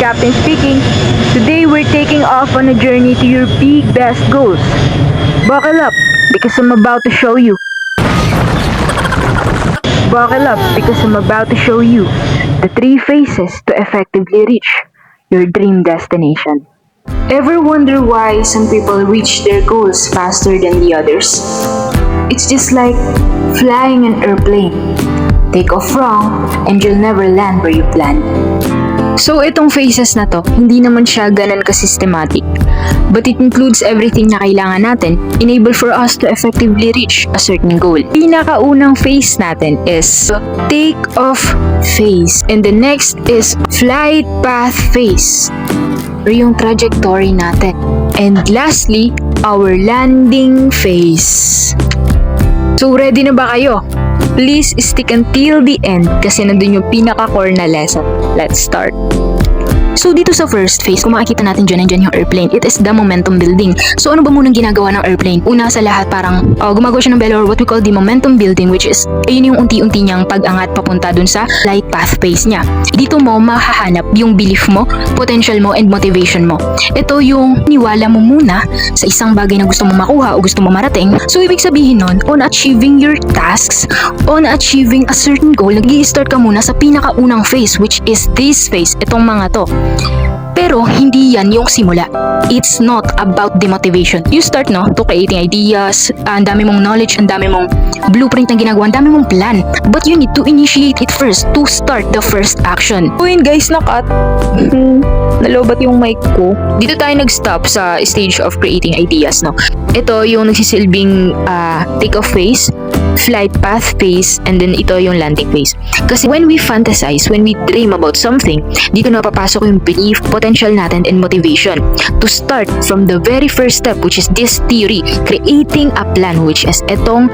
Captain speaking. Today we're taking off on a journey to your big best goals. Buckle up, because I'm about to show you. Buckle up, because I'm about to show you the 3 phases to effectively reach your dream destination. Ever wonder why some people reach their goals faster than the others? It's just like flying an airplane. Take off wrong and you'll never land where you planned. So itong phases na to, hindi naman siya ganun ka-systematic. But it includes everything na kailangan natin enable for us to effectively reach a certain goal. Pinakaunang phase natin is take off phase. And the next is flight path phase, or yung trajectory natin. And lastly, our landing phase. So ready na ba kayo? Please stick until the end kasi nandun yung pinaka-core na lesson. Let's start. So dito sa first phase, kung makikita natin dyan, nandyan yung airplane. It is the momentum building. So ano ba munang ginagawa ng airplane? Una sa lahat, parang gumagawa siya ng bell, or what we call the momentum building, which is ayun yung unti-unti niyang pag-angat papunta dun sa flight path phase niya. Dito mo mahahanap yung belief mo, potential mo, and motivation mo. Ito yung niwala mo muna sa isang bagay na gusto mo makuha o gusto mo marating. So ibig sabihin nun, on achieving your tasks, on achieving a certain goal, nag-i-start ka muna sa pinakaunang phase, which is this phase, itong mga to. Pero hindi yan yung simula. It's not about the motivation. You start to creating ideas, ang dami mong knowledge, ang dami mong blueprint na ginagawa, ang dami mong plan. But you need to initiate it first to start the first action. So yun guys, nakat. Nalobat yung mic ko. Dito tayo nag-stop sa stage of creating ideas, no? Ito yung nagsisilbing take-off phase, flight path phase, and then ito yung landing phase. Kasi when we fantasize, when we dream about something, dito na papasok yung belief, potential natin, and motivation. To start from the very first step, which is this theory, creating a plan, which is itong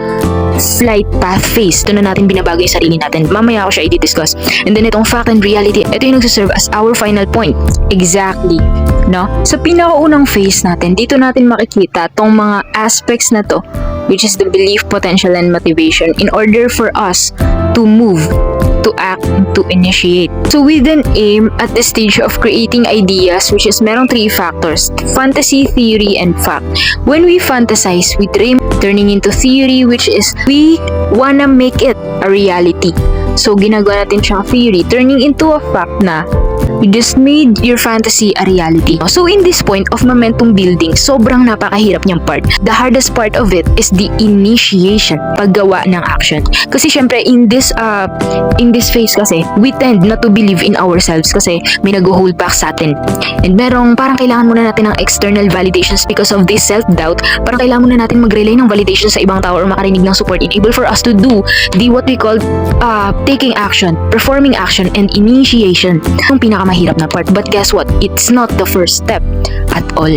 flight path phase. Ito na natin binabago yung sarili natin. Mamaya ako siya i-discuss. And then itong fact and reality, ito yung nagsaserve as our final point. Exactly. No? Sa pinakaunang phase natin, dito natin makikita tong mga aspects na to, which is the belief, potential, and motivation in order for us to move, to act, to initiate. So we then aim at the stage of creating ideas, which is merong 3 factors: fantasy, theory, and fact. When we fantasize, we dream, turning into theory, which is we wanna make it a reality. So ginagawa natin siyang theory, turning into a fact na you just made your fantasy a reality. So in this point of momentum building, sobrang napakahirap niyang part. The hardest part of it is the initiation, paggawa ng action. Kasi syempre in this phase kasi, we tend not to believe in ourselves kasi may nag-hold back sa atin. And merong parang kailangan muna natin ng external validations because of this self-doubt. Parang kailangan muna natin mag-rely ng validation sa ibang tao or makarinig ng support enable for us to do the what we call taking action, performing action, and initiation. Yung pinakamahirap na part. But guess what? It's not the first step at all.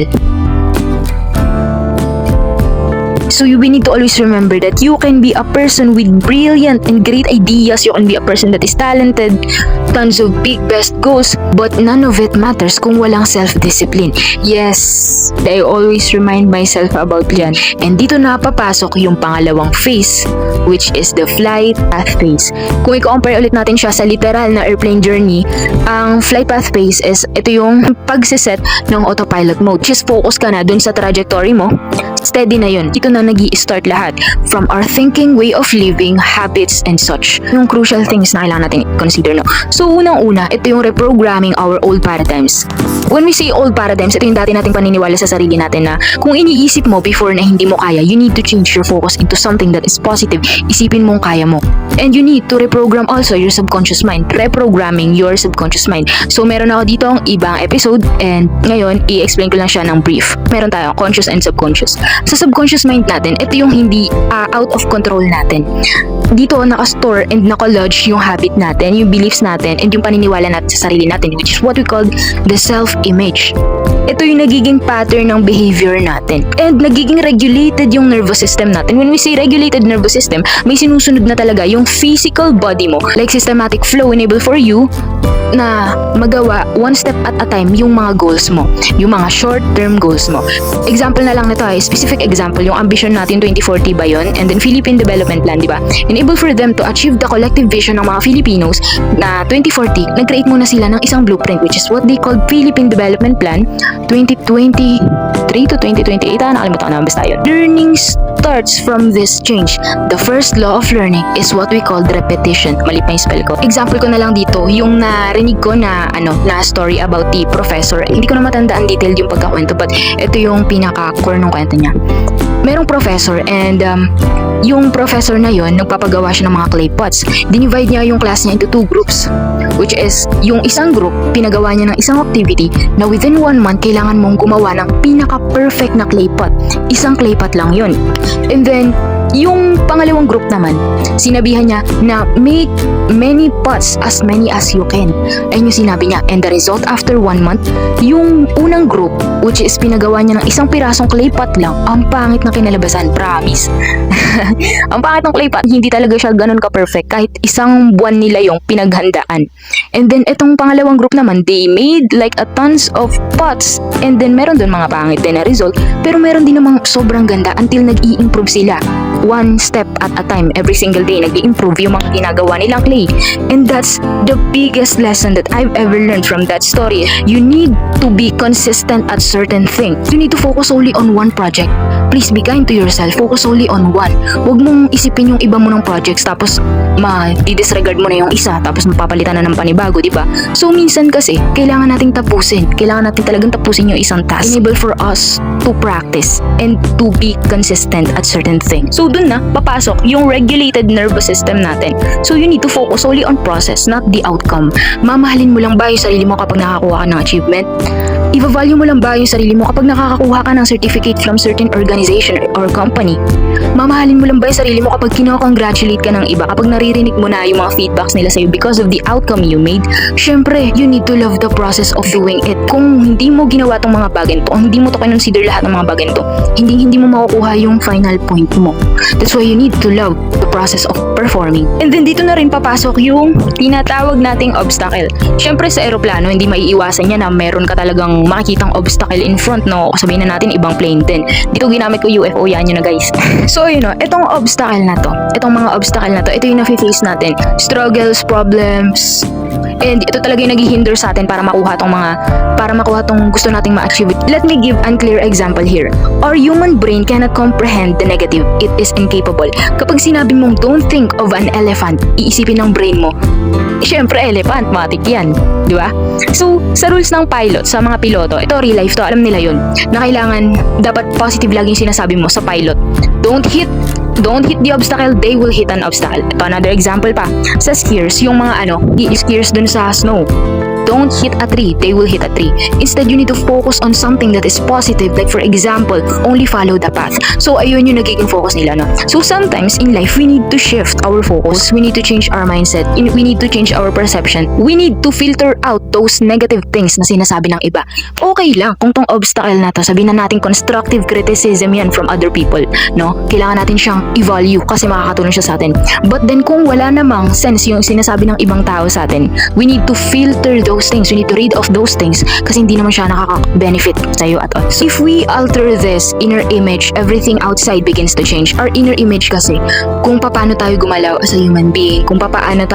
So we need to always remember that you can be a person with brilliant and great ideas. You can be a person that is talented, tons of big best goals, but none of it matters kung walang self-discipline. Yes, I always remind myself about yan. And dito na papasok yung pangalawang phase, which is the flight path phase. Kung i-compare ulit natin siya sa literal na airplane journey, ang flight path phase is ito yung pagsiset ng autopilot mode. Just focus ka na dun sa trajectory mo. Steady na yun. Dito na nag-i-start lahat. From our thinking, way of living, habits, and such. Yung crucial things na kailangan natin consider, no? So, unang-una, ito yung reprogramming our old paradigms. When we say old paradigms, ito yung dati nating paniniwala sa sarili natin na kung iniisip mo before na hindi mo kaya, you need to change your focus into something that is positive. Isipin mong kaya mo. And you need to reprogram also your subconscious mind. Reprogramming your subconscious mind. So, meron ako dito ang ibang episode and ngayon, i-explain ko lang siya ng brief. Meron tayo, conscious and subconscious. Sa subconscious mind natin, ito yung hindi out of control natin. Dito naka-store and naka-lodge yung habit natin, yung beliefs natin, and yung paniniwala natin sa sarili natin, which is what we call the self-image. Ito yung nagiging pattern ng behavior natin. And nagiging regulated yung nervous system natin. When we say regulated nervous system, may sinusunod na talaga yung physical body mo. Like systematic flow enable for you na magawa one step at a time yung mga goals mo, yung mga short-term goals mo. Example na lang nito ay specific example, yung ambition natin 2040 ba yun? And then Philippine Development Plan, di ba? In enable for them to achieve the collective vision ng mga Filipinos na 2040, nag-create muna sila ng isang blueprint which is what they call Philippine Development Plan 2023 to 2028. Nakalimutan ko na, basta yun. Learning starts from this change. The first law of learning is what we call repetition. Mali pa yung spell ko. Example ko na lang dito, yung narinig ko na story about the professor. Hindi ko na matandaan detail yung pagkakwento, but ito yung pinaka-core ng kwento niya. Merong professor and yung professor na yon nagpapagawa siya ng mga clay pots. Dinivide niya yung class niya into two groups, which is yung isang group, pinagawa niya ng isang activity na within 1 month, kailangan mong gumawa ng pinaka-perfect na clay pot. Isang clay pot lang yun. And then, yung pangalawang group naman, sinabihan niya na make many pots, as many as you can. Ayun yung sinabi niya. And the result after 1 month, yung unang group, which is pinagawa niya ng isang pirasong clay pot lang, ang pangit na kinalabasan, promise. Ang pangit ng clay pot, hindi talaga siya ganun ka-perfect kahit isang buwan nila yung pinaghandaan. And then itong pangalawang group naman, they made like a tons of pots, and then meron dun mga pangit din na result, pero meron din namang sobrang ganda until nag-i-improve sila. One step at a time, every single day, nag-i-improve yung mga ginagawa nilang clay. And that's the biggest lesson that I've ever learned from that story. You need to be consistent at certain things. You need to focus only on one project. Please be kind to yourself. Focus only on one. Huwag mong isipin yung iba mo ng projects tapos ma-disregard mo na yung isa tapos mapapalitan na ng panibago, di ba? So minsan kasi, kailangan nating tapusin. Kailangan natin talagang tapusin yung isang task. Enable for us to practice and to be consistent at certain things. So dun na, papasok yung regulated nervous system natin. So you need to focus only on process, not the outcome. Mamahalin mo lang ba yung sarili mo kapag nakakuha ka ng achievement? I-value mo lang ba yung sarili mo kapag nakakakuha ka ng certificate from certain organization or company? Mamahalin mo lang ba yung sarili mo kapag kinocongratulate ka ng iba, kapag naririnig mo na yung mga feedbacks nila sa'yo because of the outcome you made? Syempre, you need to love the process of doing it. Kung hindi mo ginawa tong mga bagay to, kung hindi mo to consider lahat ng mga bagay to, hindi mo makukuha yung final point mo. That's why you need to love the process of performing. And then dito na rin papasok yung tinatawag nating obstacle. Syempre sa eroplano, hindi maiiwasan yan na meron ka talagang makikitang obstacle in front, no? Sabihin na natin ibang plane din. Dito ginamit ko UFO, yan yun na guys. So yun, itong obstacle na to, itong mga obstacle na to, ito yung na-face natin. Struggles, problems, and ito talaga yung naghihinder sa atin para makuha tong gusto nating ma-achieve. Let me give unclear example here. Our human brain cannot comprehend the negative. It is incapable. Kapag sinabi mong don't think of an elephant, iisipin ng brain mo, syempre elephant, matik yan, di ba? So, sa rules ng pilot, sa mga piloto, ito real life to, alam nila yun, na kailangan, dapat positive laging sinasabi mo sa pilot. Don't hit the obstacle, they will hit an obstacle. Ito, another example pa. Sa skiers, yung mga skiers dun sa snow. Don't hit a tree, they will hit a tree. Instead, you need to focus on something that is positive. Like for example, only follow the path. So, ayun yung nagiging focus nila, no? So, sometimes in life, we need to shift our focus. We need to change our mindset. We need to change our perception. We need to filter out those negative things na sinasabi ng iba. Okay lang kung tong obstacle na to, sabihin na natin constructive criticism yan from other people, no? Kailangan natin siyang i-value kasi makakatulong siya sa atin. But then, kung wala namang sense yung sinasabi ng ibang tao sa atin, we need to filter those things. We need to read off those things kasi hindi naman siya nakaka-benefit sa'yo at all. So if we alter this inner image, everything outside begins to change. Our inner image kasi, kung paano tayo gumalaw as a human being, kung paano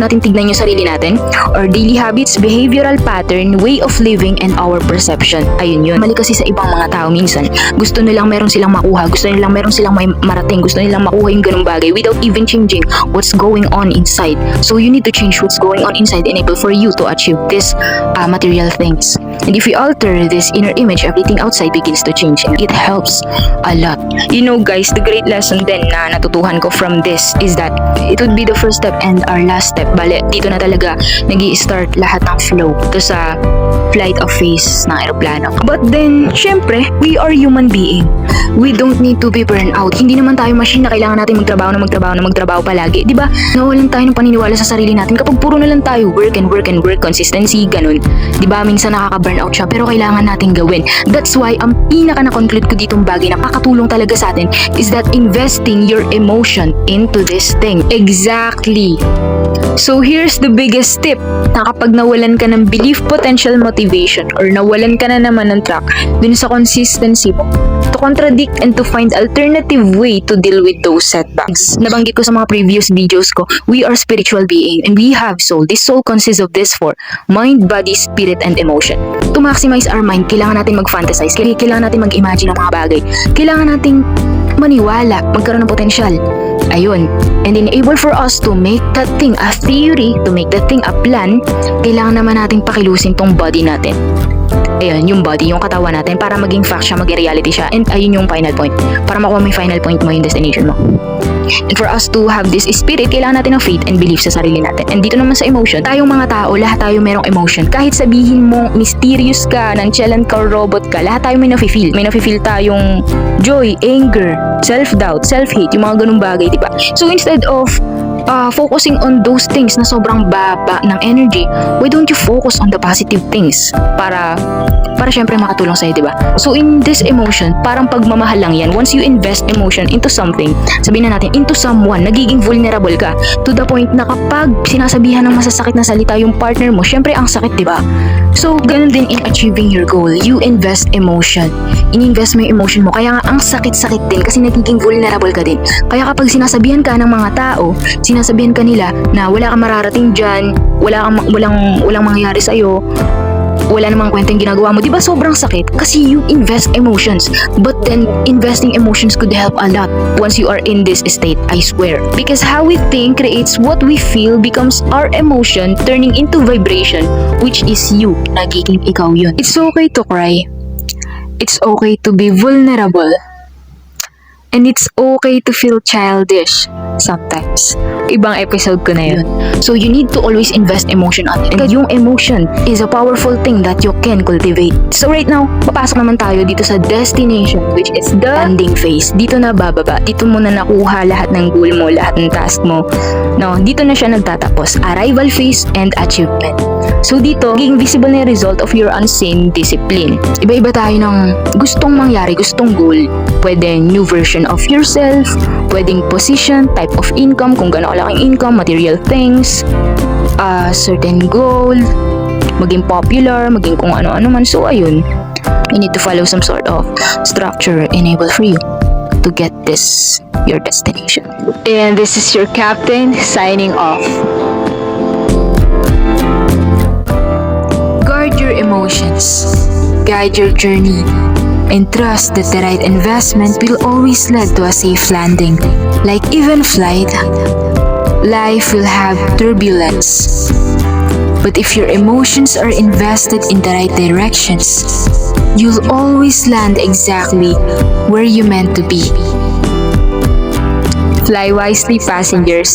natin tignan yung sarili natin, our daily habits, behavioral pattern, way of living, and our perception. Ayun yun. Mali kasi sa ibang mga tao minsan, gusto nilang meron silang makuha, gusto nilang meron silang may marating, gusto nilang makuha yung ganung bagay without even changing what's going on inside. So you need to change what's going on inside, enable for you to achieve this material things. And if we alter this inner image, everything outside begins to change, and it helps a lot. You know guys, the great lesson then na natutuhan ko from this is that it would be the first step and our last step. Bale, dito na talaga nag-i-start lahat ng flow to sa flight of phase ng aeroplano. But then, syempre, we are human being. We don't need to be burned out. Hindi naman tayo machine na kailangan natin magtrabaho palagi. Diba? Nawalan tayo ng paniniwala sa sarili natin kapag puro na lang tayo work and work and work, consistency, ganun. Diba? Minsan nakaka-burnout siya pero kailangan natin gawin. That's why, ang pinaka na-conclude ko ditong bagay na kakatulong talaga sa atin is that investing your emotion into this thing. Exactly. So here's the biggest tip na kapag nawalan ka ng belief, potential, motivation, or nawalan ka na naman ng track dun sa consistency mo, to contradict and to find alternative way to deal with those setbacks. Nabanggit ko sa mga previous videos ko, we are spiritual being and we have soul. This soul consists of this four: mind, body, spirit, and emotion. To maximize our mind, kailangan natin mag-fantasize, kailangan natin mag-imagine ng mga bagay, kailangan nating maniwala, magkaroon ng potensyal. Ayun. And enable for us to make that thing a theory, to make that thing a plan, kailangan naman nating pakilusin tong body natin. Ayun, yung body, yung katawan natin, para maging fact siya, maging reality siya. And ayun yung final point. Para makuha mo yung final point mo, yung destination mo. And for us to have this spirit, kailangan natin ng faith and belief sa sarili natin. And dito naman sa emotion, tayong mga tao, lahat tayo merong emotion. Kahit sabihin mo mysterious ka, nonchalant ka, robot ka, lahat tayo may nafe-feel. May nafe-feel tayong joy, anger, self-doubt, self-hate, yung mga ganung bagay, diba? So instead of focusing on those things na sobrang baba ng energy, why don't you focus on the positive things para syempre makatulong sa'yo, diba? So in this emotion, parang pagmamahal lang yan. Once you invest emotion into something, sabihin na natin, into someone, nagiging vulnerable ka to the point na kapag sinasabihan ng masasakit na salita yung partner mo, syempre ang sakit, diba? So ganun din in achieving your goal, you invest emotion. In-invest mo yung emotion mo, kaya nga ang sakit-sakit din kasi nagiging vulnerable ka din. Kaya kapag sinasabihan ka ng mga tao, sinasabihan ka nila na wala kang mararating dyan, walang mangyayari sa'yo, wala namang kwenteng ginagawa mo, diba sobrang sakit? Kasi you invest emotions. But then, investing emotions could help a lot once you are in this state, I swear. Because how we think creates what we feel, becomes our emotion, turning into vibration, which is you. Nagiging ikaw yun. It's okay to cry. It's okay to be vulnerable. And it's okay to feel childish sometimes. Ibang episode ko na yun. So you need to always invest emotion on it. Because yung emotion is a powerful thing that you can cultivate. So right now, papasok naman tayo dito sa destination, which is the landing phase. Dito na bababa. Dito mo na nakuha lahat ng goal mo, lahat ng task mo. No, dito na siya nagtatapos. Arrival phase and achievement. So dito, magiging visible na yung result of your unseen discipline. Iba-iba tayo ng gustong mangyari, gustong goal. Pwede new version of yourself, pwedeng position, type of income, kung gaano kalaking income, material things, certain goal, maging popular, maging kung ano-ano man. So ayun, you need to follow some sort of structure enable for you to get this, your destination. And this is your captain signing off. Guard your emotions, guide your journey, and trust that the right investment will always lead to a safe landing. Like even flight, life will have turbulence. But if your emotions are invested in the right directions, you'll always land exactly where you meant to be. Fly wisely, passengers.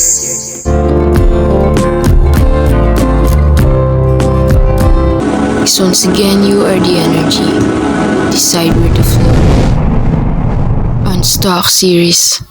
So once again, you are the energy. Decide where to flow. On Stock Series.